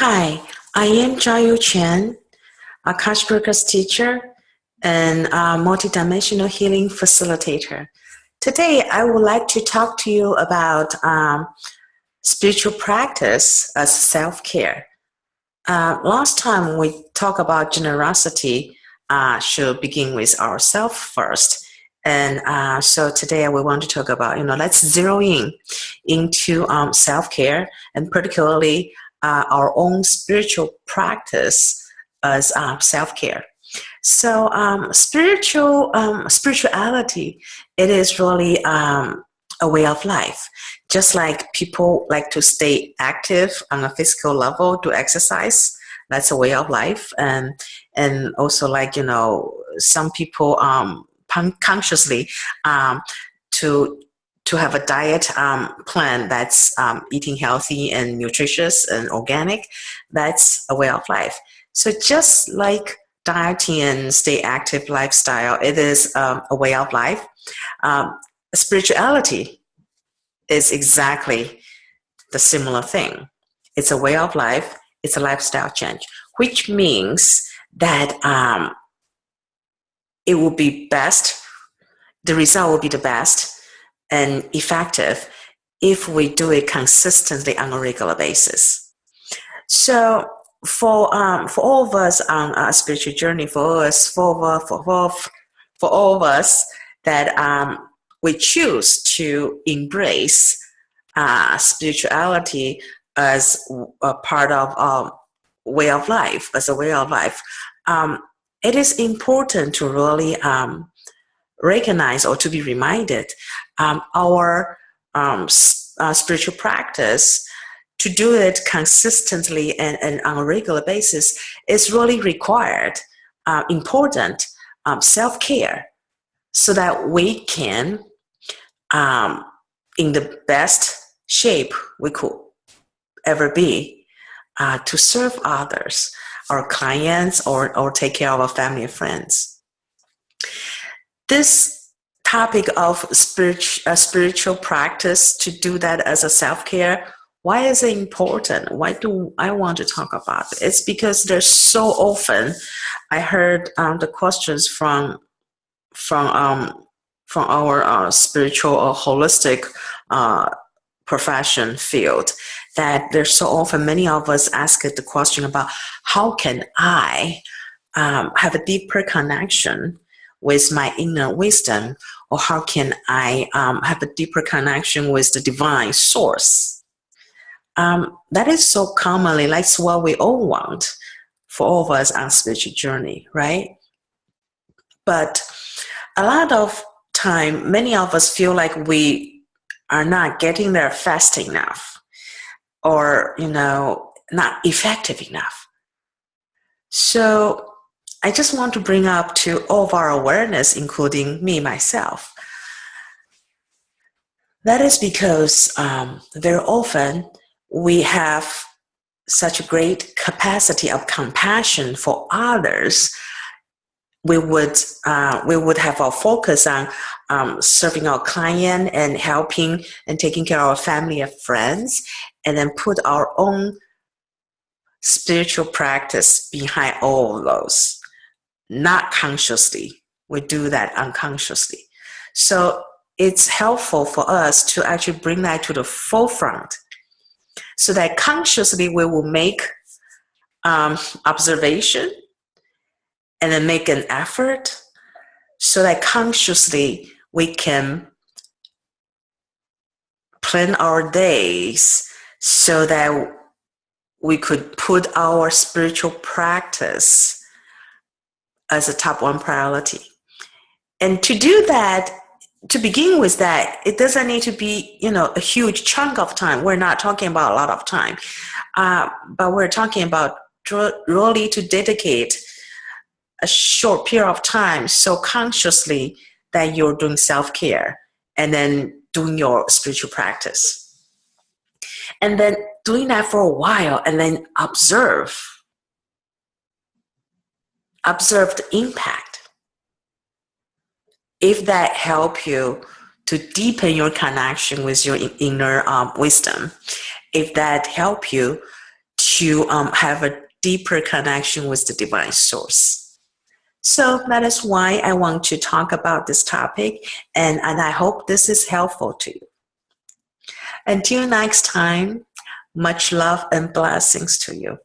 Hi, I am Jiayu Chen, Akashic Records teacher and a multidimensional healing facilitator. Today, I would like to talk to you about spiritual practice as self-care. Last time we talked about generosity should begin with ourselves first. And so today we want to talk about, let's zero in into self-care and particularly our own spiritual practice as self-care. So spirituality, it is really a way of life. Just like people like to stay active on a physical level, do exercise, that's a way of life. And also some people consciously to have a diet plan that's eating healthy and nutritious and organic, that's a way of life. So just like dieting and stay active lifestyle, it is a way of life. Spirituality is exactly the similar thing. It's a way of life. It's a lifestyle change, which means that it will be best, the result will be the best and effective if we do it consistently on a regular basis. So for all of us on a spiritual journey, for all of us that we choose to embrace spirituality as a part of our way of life, it is important to really recognize or to be reminded our spiritual practice, to do it consistently and on a regular basis is really required, important self-care, so that we can, in the best shape we could ever be, to serve others, our clients, or take care of our family and friends. This topic of spiritual practice, to do that as a self-care, why is it important? Why do I want to talk about it? It's because there's so often I heard the questions from our spiritual or holistic profession field, that there's so often many of us ask the question about how can I have a deeper connection with my inner wisdom, or how can I have a deeper connection with the divine source? That is so commonly, that's what we all want for all of us on spiritual journey, right? But a lot of time, many of us feel like we are not getting there fast enough, or not effective enough. So I just want to bring up to all of our awareness, including me, myself. That is because very often we have such a great capacity of compassion for others. We would have our focus on serving our client and helping and taking care of our family and friends, and then put our own spiritual practice behind all of those. Not consciously, we do that unconsciously. So it's helpful for us to actually bring that to the forefront, so that consciously we will make observation and then make an effort, so that consciously we can plan our days so that we could put our spiritual practice as a top one priority. And to do that, to begin with that, it doesn't need to be, a huge chunk of time. We're not talking about a lot of time, but we're talking about really to dedicate a short period of time so consciously that you're doing self-care and then doing your spiritual practice. And then doing that for a while, and then observe the impact. If that help you to deepen your connection with your inner wisdom, if that help you to have a deeper connection with the divine source. So that is why I want to talk about this topic, and I hope this is helpful to you. Until next time, much love and blessings to you.